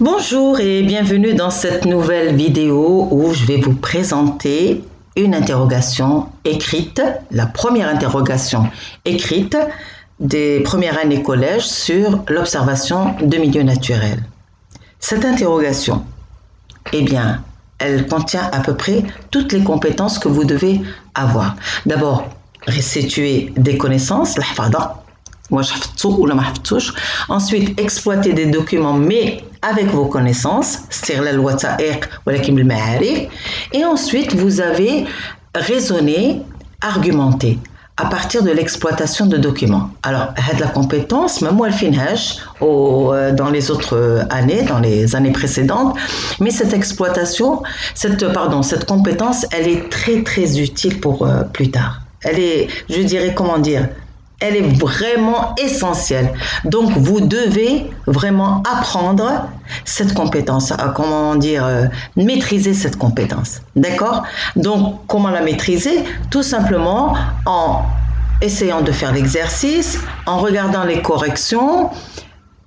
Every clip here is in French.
Bonjour et bienvenue dans cette nouvelle vidéo où je vais vous présenter une interrogation écrite, la première interrogation écrite des premières années collège sur l'observation de milieux naturels. Cette interrogation, elle contient à peu près toutes les compétences que vous devez avoir. D'abord, restituer des connaissances, ensuite exploiter des documents mais avec vos connaissances, et ensuite vous avez raisonné, argumenté à partir de l'exploitation de documents. Alors, la compétence, même moi, elle dans les autres années, dans les années précédentes, mais cette compétence, elle est très très utile pour plus tard. Elle est, je dirais, elle est vraiment essentielle. Donc, vous devez vraiment apprendre cette compétence, maîtriser cette compétence. D'accord? Donc, comment la maîtriser? Tout simplement en essayant de faire l'exercice, en regardant les corrections,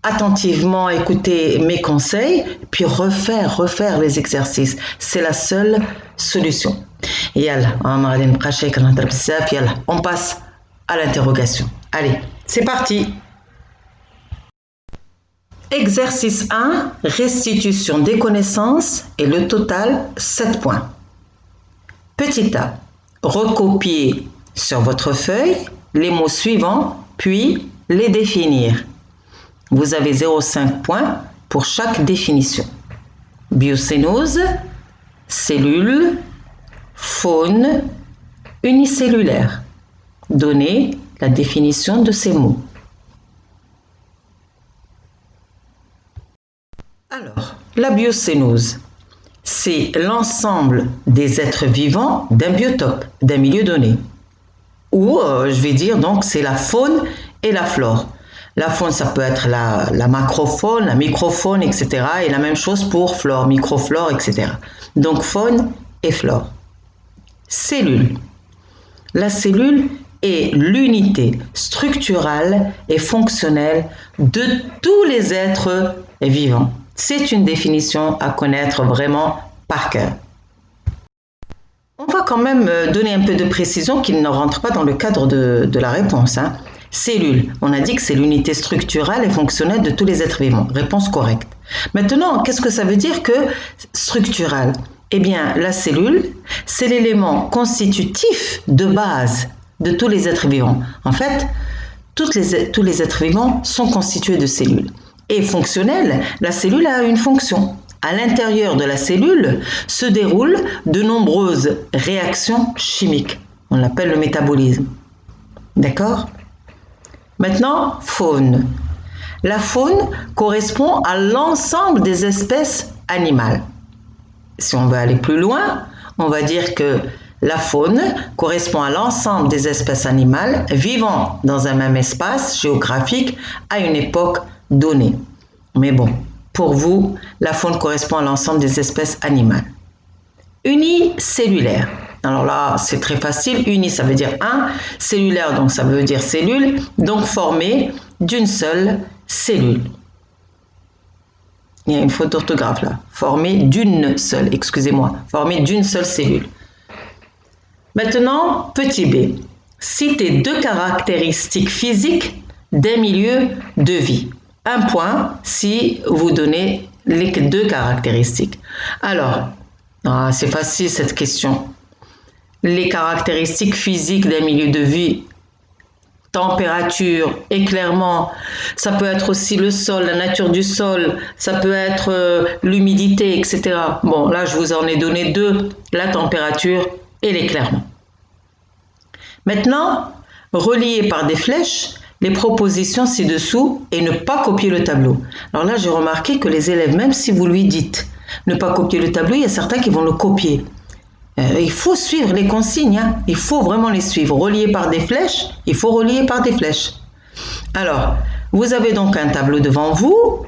attentivement écouter mes conseils, puis refaire les exercices. C'est la seule solution. On passe à l'interrogation. Allez, c'est parti. Exercice 1, restitution des connaissances et le total 7 points. Petit a, recopier sur votre feuille les mots suivants, puis les définir. Vous avez 0,5 points pour chaque définition. Biocénose, cellule, faune, unicellulaire. Donnez la définition de ces mots. Alors, la biocénose, c'est l'ensemble des êtres vivants d'un biotope, d'un milieu donné. Ou, c'est la faune et la flore. La faune, ça peut être la macrofaune, la microfaune, etc. Et la même chose pour flore, microflore, etc. Donc, faune et flore. Cellule. La cellule est l'unité structurale et fonctionnelle de tous les êtres vivants. C'est une définition à connaître vraiment par cœur. On va quand même donner un peu de précision qui ne rentre pas dans le cadre de la réponse. Cellule, on a dit que c'est l'unité structurelle et fonctionnelle de tous les êtres vivants. Réponse correcte. Maintenant, qu'est-ce que ça veut dire que structurelle? Eh bien, la cellule, c'est l'élément constitutif de base de tous les êtres vivants. En fait, tous les êtres vivants sont constitués de cellules. Et fonctionnelle, la cellule a une fonction. À l'intérieur de la cellule se déroulent de nombreuses réactions chimiques. On l'appelle le métabolisme. D'accord? Maintenant, faune. La faune correspond à l'ensemble des espèces animales. Si on veut aller plus loin, on va dire que la faune correspond à l'ensemble des espèces animales vivant dans un même espace géographique à une époque donnée. Mais bon, pour vous, la faune correspond à l'ensemble des espèces animales. Unicellulaire. Alors là, c'est très facile. Uni, ça veut dire un. Cellulaire, donc ça veut dire cellule. Donc formé d'une seule cellule. Il y a une faute d'orthographe là. Formé d'une seule cellule. Maintenant, petit b. Citez 2 caractéristiques physiques d'un milieu de vie. 1 point si vous donnez les 2 caractéristiques. Alors, c'est facile cette question. Les caractéristiques physiques d'un milieu de vie, température, éclairement, ça peut être aussi le sol, la nature du sol, ça peut être l'humidité, etc. Bon, là, je vous en ai donné 2, la température et l'éclairement. Maintenant, reliez par des flèches les propositions ci-dessous et ne pas copier le tableau. Alors là, j'ai remarqué que les élèves, même si vous lui dites ne pas copier le tableau, il y a certains qui vont le copier. Il faut suivre les consignes, il faut vraiment les suivre. Relier par des flèches, il faut relier par des flèches. Alors, vous avez donc un tableau devant vous.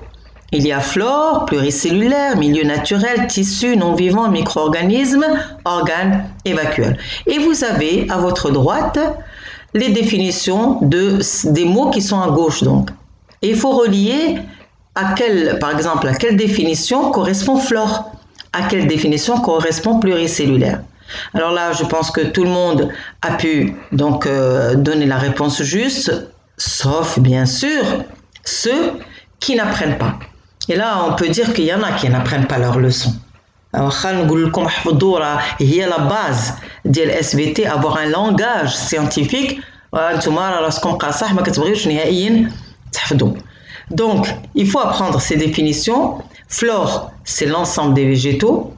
Il y a flore, pluricellulaire, milieu naturel, tissu, non-vivant, micro-organismes, organes et vacuoles. Et vous avez à votre droite les définitions des mots qui sont à gauche donc. Et il faut relier par exemple, à quelle définition correspond flore? À quelle définition correspond pluricellulaire? Alors là, je pense que tout le monde a pu donc donner la réponse juste, sauf bien sûr ceux qui n'apprennent pas. Et là, on peut dire qu'il y en a qui n'apprennent pas leur leçon. Alors, il y a la base de l'SVT, avoir un langage scientifique. Donc, il faut apprendre ces définitions. Flore, c'est l'ensemble des végétaux,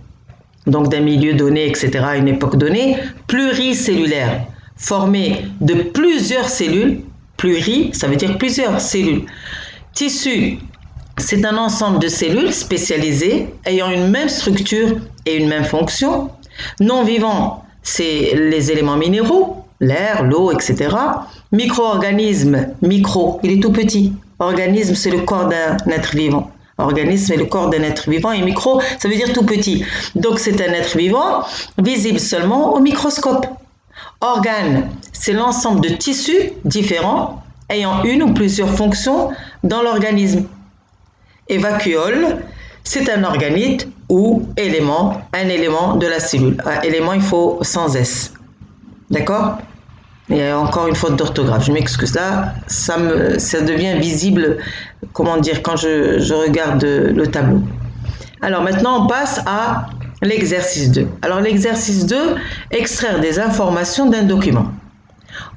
donc d'un milieu donné, etc., à une époque donnée. Pluricellulaire, formé de plusieurs cellules. Pluri, ça veut dire plusieurs cellules. Tissu, c'est un ensemble de cellules spécialisées ayant une même structure et une même fonction. Non vivant, c'est les éléments minéraux, l'air, l'eau, etc. Micro-organisme, micro, il est tout petit. Organisme, c'est le corps d'un être vivant. Organisme, c'est le corps d'un être vivant et micro, ça veut dire tout petit. Donc c'est un être vivant visible seulement au microscope. Organe, c'est l'ensemble de tissus différents ayant une ou plusieurs fonctions dans l'organisme. Et vacuole, c'est un organite ou élément, un élément de la cellule. Un élément, il faut sans S. D'accord? Il y a encore une faute d'orthographe. Je m'excuse là, ça devient visible, comment dire, quand je regarde le tableau. Alors maintenant, on passe à l'exercice 2. Alors l'exercice 2, extraire des informations d'un document.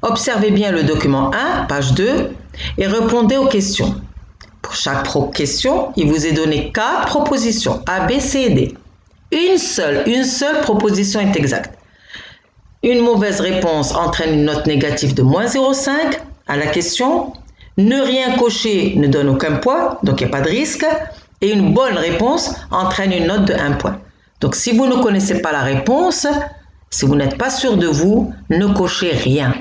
Observez bien le document 1, page 2, et répondez aux questions. Pour chaque question, il vous est donné 4 propositions, A, B, C et D. Une seule proposition est exacte. Une mauvaise réponse entraîne une note négative de moins 0,5 à la question. Ne rien cocher ne donne aucun point, donc il n'y a pas de risque. Et une bonne réponse entraîne une note de 1 point. Donc si vous ne connaissez pas la réponse, si vous n'êtes pas sûr de vous, ne cochez rien.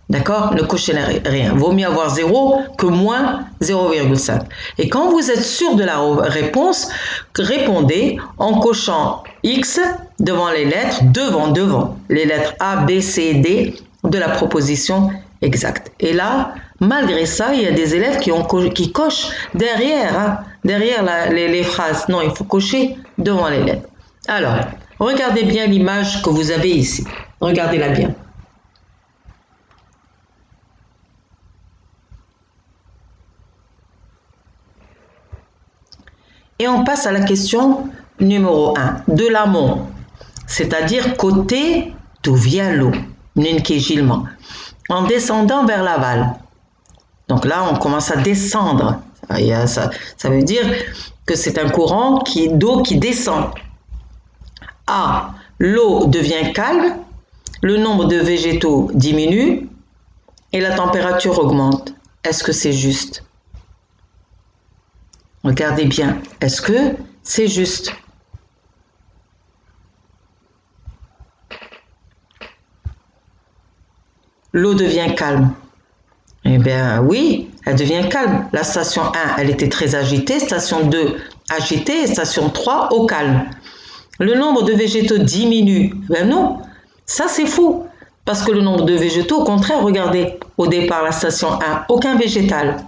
D'accord? Ne cochez rien. Vaut mieux avoir 0 que moins 0,5. Et quand vous êtes sûr de la réponse, répondez en cochant X devant les lettres, devant les lettres A, B, C, D de la proposition exacte. Et là, malgré ça, il y a des élèves qui cochent derrière les phrases. Non, il faut cocher devant les lettres. Alors, regardez bien l'image que vous avez ici. Regardez-la bien. Et on passe à la question numéro 1, de l'amont, c'est-à-dire côté d'où vient l'eau, en descendant vers l'aval. Donc là, on commence à descendre. Ça veut dire que c'est un courant d'eau qui descend. A, l'eau devient calme, le nombre de végétaux diminue et la température augmente. Est-ce que c'est juste ? Regardez bien, est-ce que c'est juste? L'eau devient calme. Eh bien oui, elle devient calme. La station 1, elle était très agitée, station 2 agitée et station 3 au calme. Le nombre de végétaux diminue. Ben non, ça c'est faux. Parce que le nombre de végétaux, au contraire, regardez, au départ, la station 1, aucun végétal.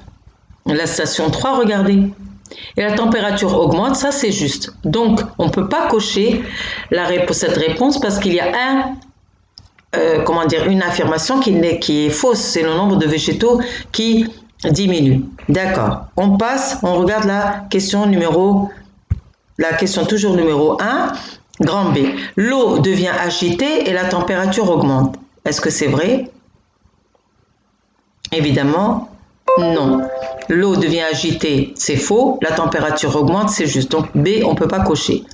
La station 3, regardez. Et la température augmente, ça c'est juste. Donc, on ne peut pas cocher cette réponse parce qu'il y a une affirmation qui est fausse. C'est le nombre de végétaux qui diminue. D'accord. On regarde la question toujours numéro 1, grand B. L'eau devient agitée et la température augmente. Est-ce que c'est vrai? Évidemment, non. L'eau devient agitée, c'est faux. La température augmente, c'est juste. Donc B, on ne peut pas cocher.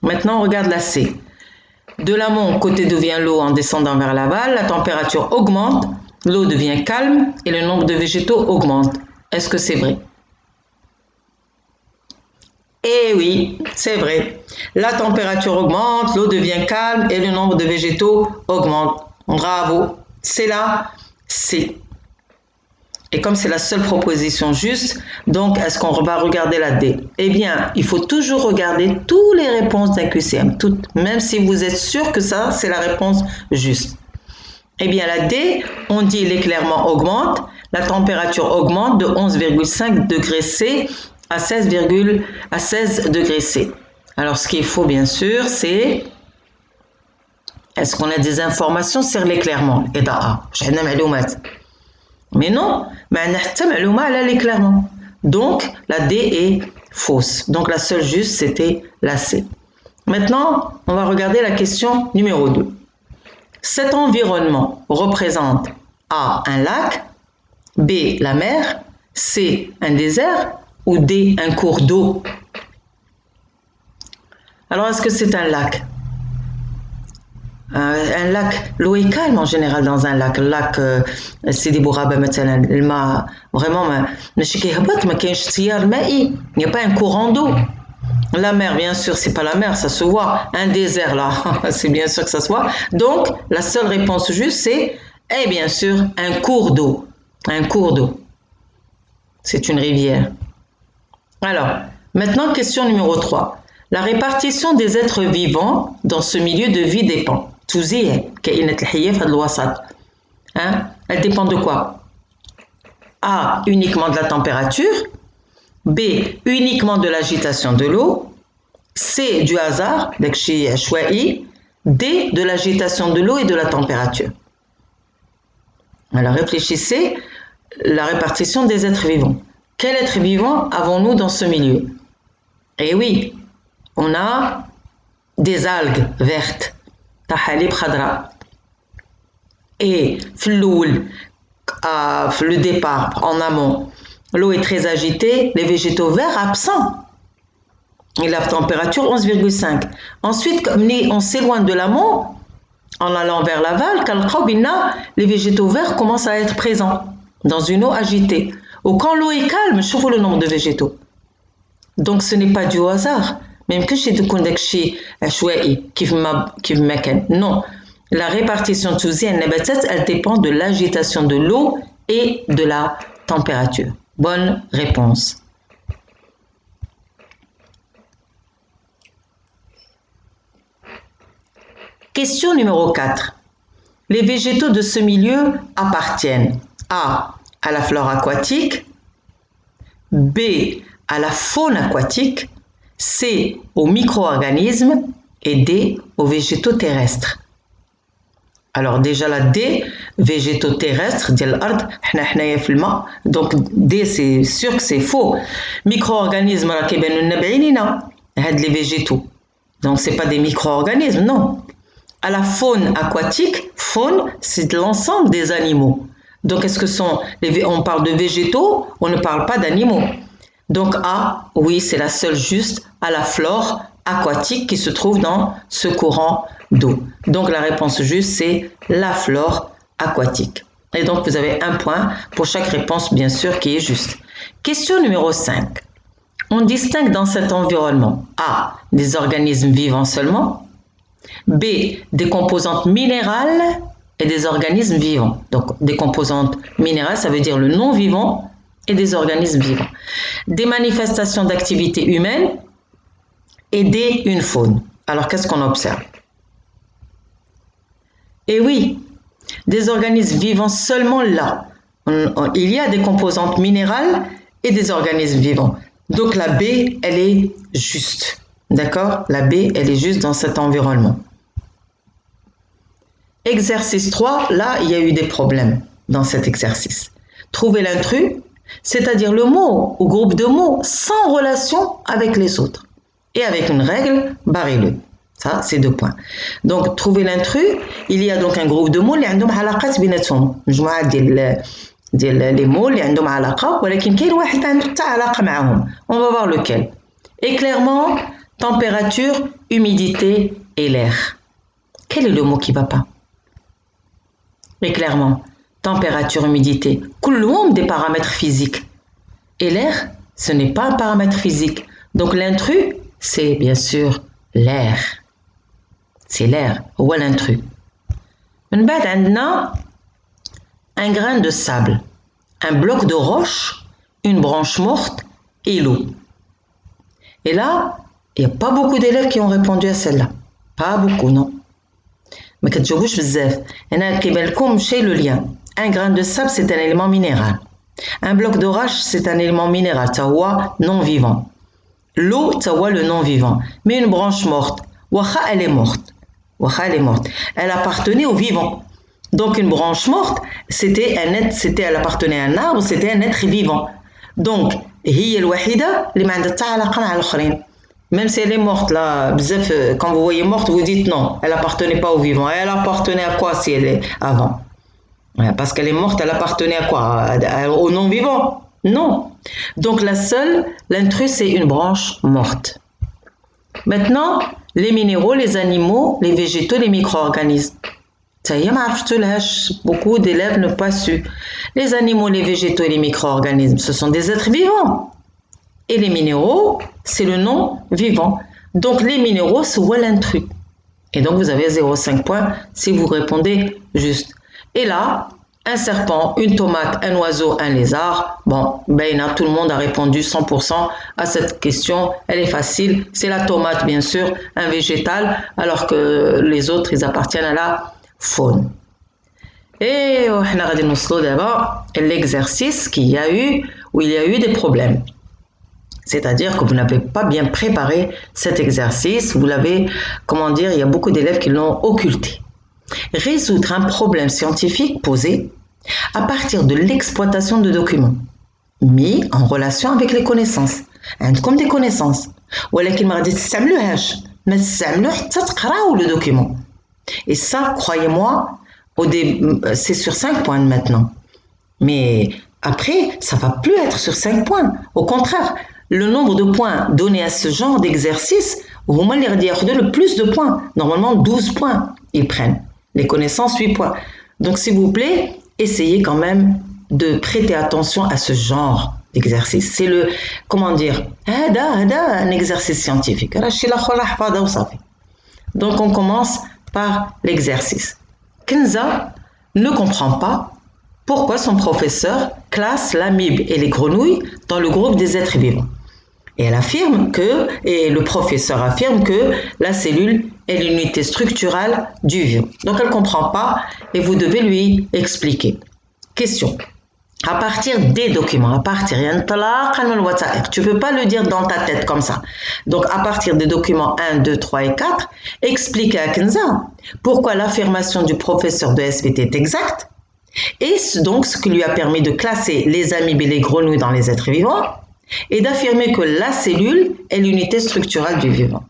Maintenant, on regarde la C. De l'amont, côté d'où vient l'eau en descendant vers l'aval, la température augmente, l'eau devient calme et le nombre de végétaux augmente. Est-ce que c'est vrai? Eh oui, c'est vrai. La température augmente, l'eau devient calme et le nombre de végétaux augmente. Bravo. C'est là, C. Et comme c'est la seule proposition juste, donc est-ce qu'on va regarder la D? Eh bien, il faut toujours regarder toutes les réponses d'un QCM, toutes, même si vous êtes sûr que ça, c'est la réponse juste. Eh bien, la D, on dit l'éclairement augmente, la température augmente de 11,5 degrés C à 16 degrés C. Alors, ce qui est faux, bien sûr, c'est est-ce qu'on a des informations sur l'éclairement? Mais non, mais on a l'éclairement. Donc, la D est fausse. Donc, la seule juste, c'était la C. Maintenant, on va regarder la question numéro 2. Cet environnement représente A, un lac, B, la mer, C, un désert ou D, un cours d'eau. Alors, est-ce que c'est un lac? Un lac, l'eau est calme en général dans un lac. Le lac Sidi Bouraba, vraiment, il n'y a pas un courant d'eau. La mer, bien sûr, c'est pas la mer, ça se voit. Un désert, là, c'est bien sûr que ça se voit. Donc, la seule réponse juste, c'est, bien sûr, un cours d'eau. Un cours d'eau. C'est une rivière. Alors, maintenant, question numéro 3. La répartition des êtres vivants dans ce milieu de vie dépend. Elle dépend de quoi? A, uniquement de la température. B, uniquement de l'agitation de l'eau. C, du hasard, D, de l'agitation de l'eau et de la température. Alors réfléchissez, la répartition des êtres vivants. Quel être vivant avons-nous dans ce milieu? Eh oui, on a des algues vertes, tahalib khadra. Et le départ, en amont, l'eau est très agitée, les végétaux verts absents. Et la température 11,5. Ensuite, comme on s'éloigne de l'amont, en allant vers l'aval, les végétaux verts commencent à être présents dans une eau agitée. Ou quand l'eau est calme, je trouve le nombre de végétaux. Donc ce n'est pas dû au hasard. Même que chez non. La répartition elle dépend de l'agitation de l'eau et de la température. Bonne réponse. Question numéro 4. Les végétaux de ce milieu appartiennent A, à la flore aquatique, B, à la faune aquatique, C, aux micro-organismes et D, aux végétaux terrestres. Alors déjà la D, végétaux terrestres, donc D c'est sûr que c'est faux. Micro-organismes, les végétaux. Donc c'est pas des micro-organismes, non. À la faune aquatique, faune c'est l'ensemble des animaux. Donc est-ce que on parle de végétaux, on ne parle pas d'animaux. Donc A, oui c'est la seule juste à la flore aquatique qui se trouve dans ce courant d'eau. Donc la réponse juste c'est la flore aquatique. Et donc vous avez un point pour chaque réponse bien sûr qui est juste. Question numéro 5. On distingue dans cet environnement A, des organismes vivants seulement, B, des composantes minérales et des organismes vivants. Donc des composantes minérales, ça veut dire le non-vivant et des organismes vivants. Des manifestations d'activité humaine et D, une faune. Alors qu'est-ce qu'on observe? Et oui, des organismes vivants seulement là. Il y a des composantes minérales et des organismes vivants. Donc la B, elle est juste. D'accord? La B, elle est juste dans cet environnement. Exercice 3, là, il y a eu des problèmes dans cet exercice. Trouver l'intrus, c'est-à-dire le mot ou groupe de mots sans relation avec les autres. Et avec une règle, barrez-le. Ça, c'est 2 points. Donc, trouver l'intrus, il y a donc un groupe de mots qui ont علاقات بيناتهم. مجموعة ديال les mots اللي عندهم علاقة ولكن كاين واحد ما عنده حتى علاقة معهم. On va voir lequel. Éclairement, température, humidité et l'air. Quel est le mot qui ne va pas? Éclairement, température, humidité. كلهم des paramètres physiques. Et l'air, ce n'est pas un paramètre physique. Donc l'intrus, c'est bien sûr l'air. C'est l'air. Ou l'intrus. من بعد عندنا un grain de sable, un bloc de roche, une branche morte et l'eau. Et là, il n'y a pas beaucoup d'élèves qui ont répondu à celle-là. Pas beaucoup, non. Mais كتجاوبوش بزاف. هنا كيبان لكم شي le lien. Un grain de sable, c'est un élément minéral. Un bloc de roche, c'est un élément minéral, tawa non vivant. L'eau, tawa le non vivant. Mais une branche morte, wacha elle est morte. Wacha elle est morte. Elle appartenait au vivant. Donc une branche morte, elle appartenait à un arbre, c'était un être vivant. Donc, هي الوحيدة اللي ما عندها حتى علاقة مع الآخرين. Même si elle est morte là, quand vous voyez morte, vous dites non, elle appartenait pas au vivant. Elle appartenait à quoi si elle est avant? Parce qu'elle est morte, elle appartenait à quoi? Au non-vivant? Non. Donc la seule, l'intrus, c'est une branche morte. Maintenant, les minéraux, les animaux, les végétaux, les micro-organismes. Ça y est, beaucoup d'élèves n'ont pas su. Les animaux, les végétaux et les micro-organismes, ce sont des êtres vivants. Et les minéraux, c'est le non-vivant. Donc les minéraux, c'est l'intrus. Et donc vous avez 0,5 points si vous répondez juste. Et là, un serpent, une tomate, un oiseau, un lézard. Bon, tout le monde a répondu 100% à cette question. Elle est facile. C'est la tomate, bien sûr, un végétal, alors que les autres, ils appartiennent à la faune. Et on a d'abord l'exercice qu'il y a eu, où il y a eu des problèmes. C'est-à-dire que vous n'avez pas bien préparé cet exercice. Vous l'avez, il y a beaucoup d'élèves qui l'ont occulté. Résoudre un problème scientifique posé à partir de l'exploitation de documents mis en relation avec les connaissances. Comme des connaissances. ولكن ما غادي تستعملوهاش ما تستعملوه حتى تقراو le document. Et ça, croyez-moi, c'est sur 5 points maintenant. Mais après, ça ne va plus être sur 5 points. Au contraire, le nombre de points donnés à ce genre d'exercice, vous allez le plus de points. Normalement, 12 points, ils prennent. Les connaissances, 8 points. Donc, s'il vous plaît, essayez quand même de prêter attention à ce genre d'exercice. C'est un exercice scientifique. Donc, on commence par l'exercice. Kenza ne comprend pas pourquoi son professeur classe l'amibe et les grenouilles dans le groupe des êtres vivants. Et le professeur affirme que la cellule est l'unité structurale du vivant. Donc elle ne comprend pas et vous devez lui expliquer. Question. À partir des documents, tu ne peux pas le dire dans ta tête comme ça. Donc à partir des documents 1, 2, 3 et 4, expliquez à Kenza pourquoi l'affirmation du professeur de SVT est exacte et donc ce qui lui a permis de classer les amibes et les grenouilles dans les êtres vivants et d'affirmer que la cellule est l'unité structurale du vivant.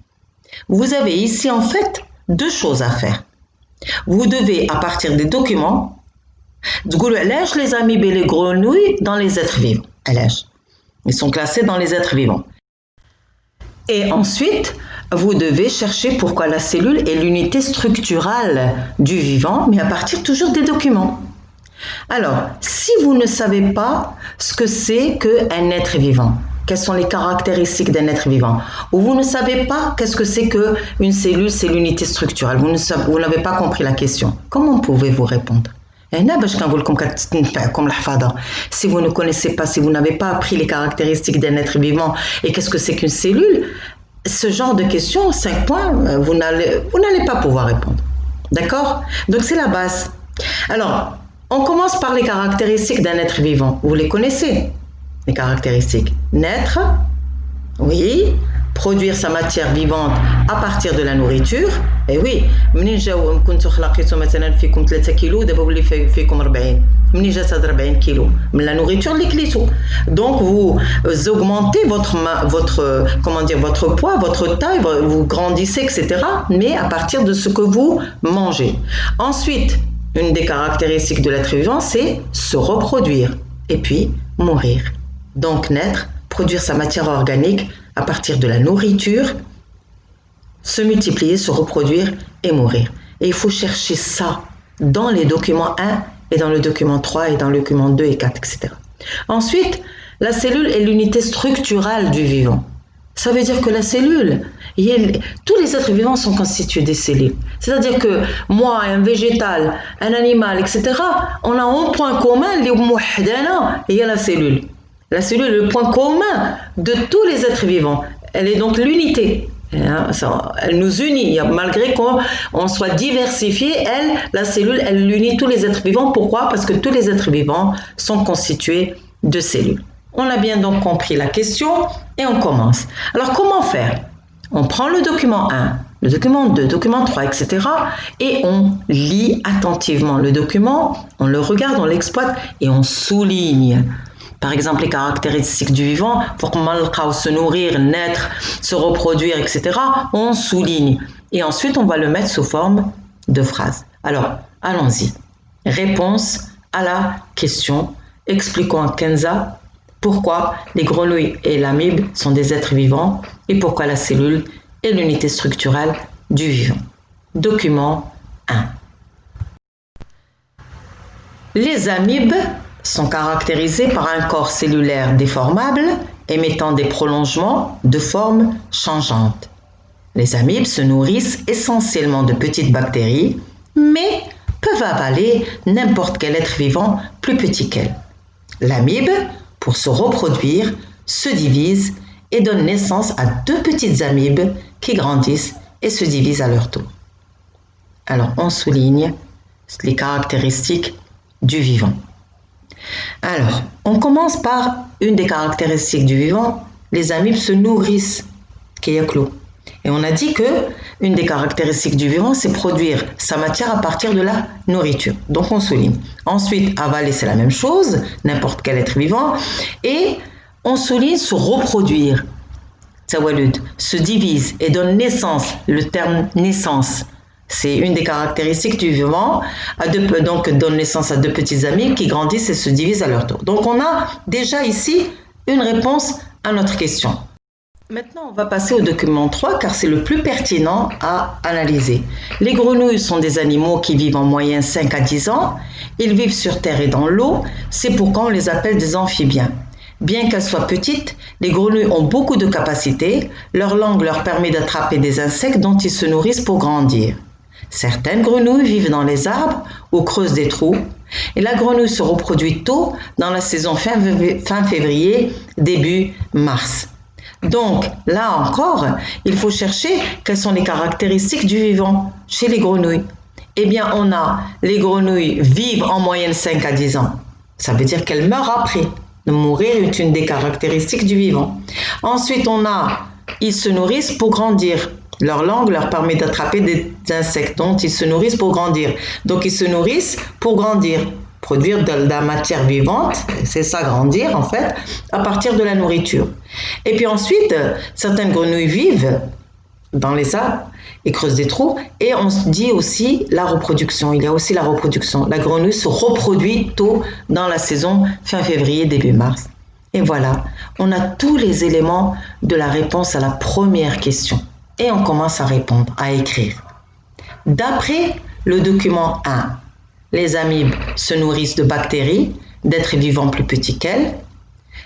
Vous avez ici en fait 2 choses à faire. Vous devez, à partir des documents, les amibes et les grenouilles dans les êtres vivants. Ils sont classés dans les êtres vivants. Et ensuite, vous devez chercher pourquoi la cellule est l'unité structurale du vivant, mais à partir toujours des documents. Alors, si vous ne savez pas ce que c'est qu'un être vivant, quelles sont les caractéristiques d'un être vivant, ou vous ne savez pas qu'est-ce que c'est qu'une cellule, c'est l'unité structurelle, vous n'avez pas compris la question, comment pouvez-vous répondre? Si vous ne connaissez pas, si vous n'avez pas appris les caractéristiques d'un être vivant et qu'est-ce que c'est qu'une cellule, ce genre de questions, 5 points, vous n'allez pas pouvoir répondre. D'accord? Donc c'est la base. Alors, on commence par les caractéristiques d'un être vivant. Vous les connaissez, les caractéristiques. Naître, oui. Produire sa matière vivante à partir de la nourriture. Et oui, منين جاو كنتو خلقيتو مثلا فيكم 3 كيلو دابا ولي فيكم 40. منين جات هاد 40 كيلو من la nourriture اللي كليتو. Donc vous augmentez votre poids, votre taille, vous grandissez, etc. Mais à partir de ce que vous mangez. Ensuite, une des caractéristiques de l'être vivant, c'est se reproduire et puis mourir. Donc naître, produire sa matière organique à partir de la nourriture, se multiplier, se reproduire et mourir. Et il faut chercher ça dans les documents 1 et dans le document 3 et dans le document 2 et 4, etc. Ensuite, la cellule est l'unité structurale du vivant. Ça veut dire que la cellule, tous les êtres vivants sont constitués des cellules. C'est-à-dire que moi, un végétal, un animal, etc., on a un point commun, il y a la cellule. La cellule est le point commun de tous les êtres vivants. Elle est donc l'unité. Elle nous unit, malgré qu'on soit diversifié, la cellule, elle unit tous les êtres vivants. Pourquoi? Parce que tous les êtres vivants sont constitués de cellules. On a bien donc compris la question et on commence. Alors comment faire? On prend le document 1, le document 2, le document 3, etc. et on lit attentivement le document, on le regarde, on l'exploite et on souligne. Par exemple, les caractéristiques du vivant, pour qu'on se nourrir, naître, se reproduire, etc. On souligne. Et ensuite, on va le mettre sous forme de phrase. Alors, allons-y. Réponse à la question. Expliquons à Kenza pourquoi les grenouilles et l'amibe sont des êtres vivants et pourquoi la cellule est l'unité structurelle du vivant. Document 1. Les amibes sont caractérisées par un corps cellulaire déformable émettant des prolongements de forme changeante. Les amibes se nourrissent essentiellement de petites bactéries, mais peuvent avaler n'importe quel être vivant plus petit qu'elles. L'amibe, pour se reproduire, se divise et donne naissance à 2 petites amibes qui grandissent et se divisent à leur tour. Alors, on souligne les caractéristiques du vivant. Alors, on commence par une des caractéristiques du vivant. Les amibes se nourrissent, Kiyaklo. Et on a dit que une des caractéristiques du vivant, c'est produire sa matière à partir de la nourriture. Donc on souligne. Ensuite, avaler, c'est la même chose, n'importe quel être vivant. Et on souligne se reproduire. Tawalud se divise et donne naissance. Le terme naissance, c'est une des caractéristiques du vivant. Donc donne naissance à 2 petits amibes qui grandissent et se divisent à leur tour. Donc on a déjà ici une réponse à notre question. Maintenant, on va passer au document 3 car c'est le plus pertinent à analyser. Les grenouilles sont des animaux qui vivent en moyenne 5 à 10 ans. Ils vivent sur terre et dans l'eau. C'est pourquoi on les appelle des amphibiens. Bien qu'elles soient petites, les grenouilles ont beaucoup de capacités. Leur langue leur permet d'attraper des insectes dont ils se nourrissent pour grandir. Certaines grenouilles vivent dans les arbres ou creusent des trous. Et la grenouille se reproduit tôt dans la saison fin février, début mars. Donc, là encore, il faut chercher quelles sont les caractéristiques du vivant chez les grenouilles. Eh bien, on a les grenouilles vivent en moyenne 5 à 10 ans. Ça veut dire qu'elles meurent après. Mourir est une des caractéristiques du vivant. Ensuite, on a, ils se nourrissent pour grandir. Leur langue leur permet d'attraper des insectes dont ils se nourrissent pour grandir. Donc, ils se nourrissent pour grandir. Produire de la matière vivante, c'est ça grandir en fait, à partir de la nourriture. Et puis ensuite, certaines grenouilles vivent dans les arbres et creusent des trous et on se dit aussi la reproduction. Il y a aussi la reproduction. La grenouille se reproduit tôt dans la saison fin février, début mars. Et voilà, on a tous les éléments de la réponse à la première question. Et on commence à répondre, à écrire. D'après le document 1, les amibes se nourrissent de bactéries, d'êtres vivants plus petits qu'elles.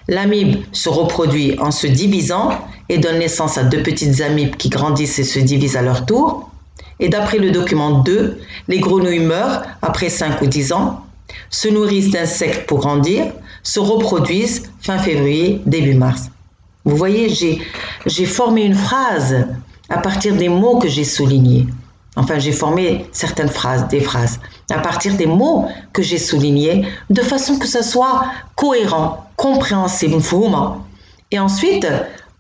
L'amibe se reproduit en se divisant et donne naissance à 2 petites amibes qui grandissent et se divisent à leur tour. Et d'après le document 2, les grenouilles meurent après 5 ou 10 ans, se nourrissent d'insectes pour grandir, se reproduisent fin février, début mars. Vous voyez, j'ai formé une phrase à partir des mots que j'ai soulignés. Enfin, j'ai formé certaines phrases, des phrases, à partir des mots que j'ai soulignés, de façon que ça soit cohérent, compréhensible, et ensuite,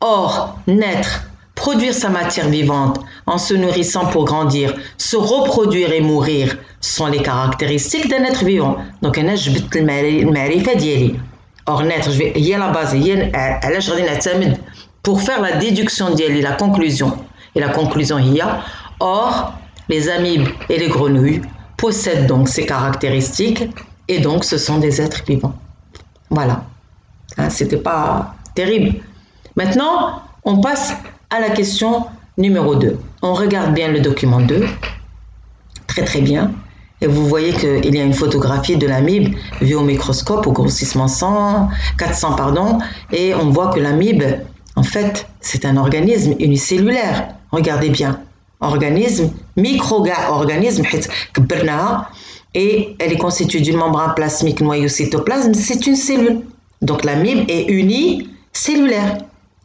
or, naître, produire sa matière vivante en se nourrissant pour grandir, se reproduire et mourir sont les caractéristiques d'un être vivant. Donc, أنا جبت المعرفة ديالي. Or, naître, il y a la base, علاش غادي نعتمد pour faire la déduction ديالي, la conclusion. Et la conclusion, il y a, or, les amibes et les grenouilles possèdent donc ces caractéristiques et donc ce sont des êtres vivants. Voilà. Hein, c'était pas terrible. Maintenant, on passe à la question numéro 2. On regarde bien le document 2. Très très bien. Et vous voyez qu'il y a une photographie de l'amibe vue au microscope au grossissement 400 pardon, et on voit que l'amibe, en fait, c'est un organisme unicellulaire. Regardez bien. Organisme, micro-organisme, et elle est constituée d'une membrane plasmique noyau cytoplasme, c'est une cellule. Donc l'amibe est unicellulaire.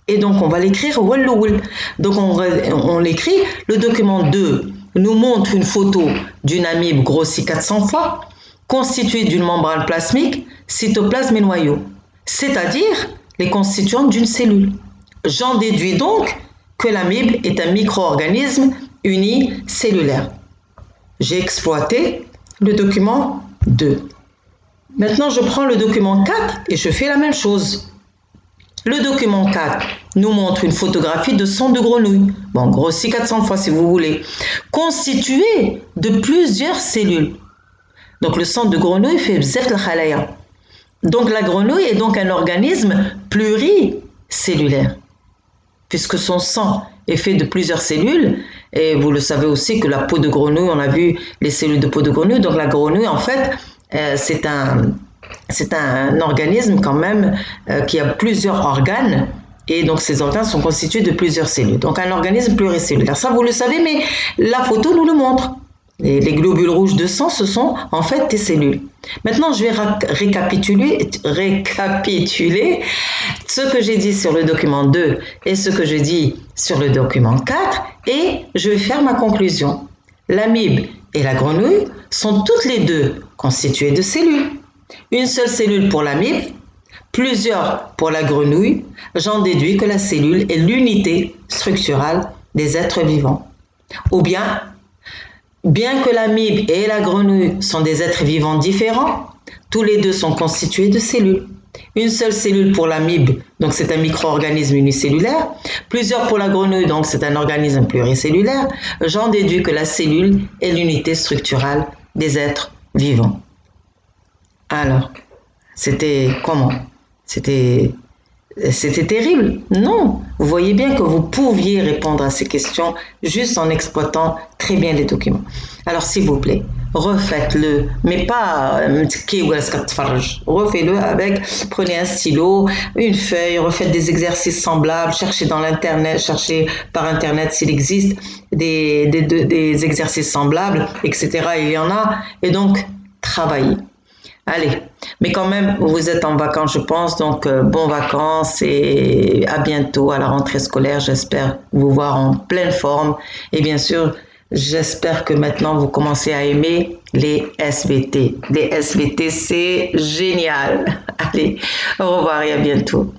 Et donc on va l'écrire walloul. Donc on l'écrit, le document 2 nous montre une photo d'une amibe grossie 400 fois, constituée d'une membrane plasmique, cytoplasme et noyau. c'est-à-dire les constituants d'une cellule. J'en déduis donc que l'amibe est un micro-organisme unicellulaire. J'ai exploité le document 2. Maintenant, je prends le document 4 et je fais la même chose. Le document 4 nous montre une photographie de sang de grenouille, bon, grossi 400 fois si vous voulez, constitué de plusieurs cellules. Donc le sang de grenouille fait bzef la khalaya. Donc la grenouille est donc un organisme pluricellulaire, puisque son sang est fait de plusieurs cellules, et vous le savez aussi que la peau de grenouille, on a vu les cellules de peau de grenouille, donc la grenouille en fait, c'est un organisme quand même qui a plusieurs organes, et donc ces organes sont constitués de plusieurs cellules. Donc un organisme pluricellulaire, ça vous le savez, mais la photo nous le montre. Les globules rouges de sang, ce sont en fait des cellules. Maintenant, je vais récapituler ce que j'ai dit sur le document 2 et ce que je dis sur le document 4 et je vais faire ma conclusion. L'amibe et la grenouille sont toutes les deux constituées de cellules. Une seule cellule pour l'amibe, plusieurs pour la grenouille. J'en déduis que la cellule est l'unité structurale des êtres vivants. Ou bien que l'amibe et la grenouille sont des êtres vivants différents, tous les deux sont constitués de cellules. Une seule cellule pour l'amibe, donc c'est un micro-organisme unicellulaire. Plusieurs pour la grenouille, donc c'est un organisme pluricellulaire. J'en déduis que la cellule est l'unité structurale des êtres vivants. Alors, c'était comment? C'était terrible? Non, vous voyez bien que vous pouviez répondre à ces questions juste en exploitant très bien les documents. Alors s'il vous plaît, refaites-le, mais pas refaites-le avec, prenez un stylo, une feuille, refaites des exercices semblables, cherchez dans l'internet, cherchez par internet s'il existe des exercices semblables, etc. Il y en a, et donc travaillez. Allez, mais quand même, vous êtes en vacances, je pense, donc bonnes vacances et à bientôt à la rentrée scolaire. J'espère vous voir en pleine forme. Et bien sûr, j'espère que maintenant, vous commencez à aimer les SVT. Les SVT, c'est génial. Allez, au revoir et à bientôt.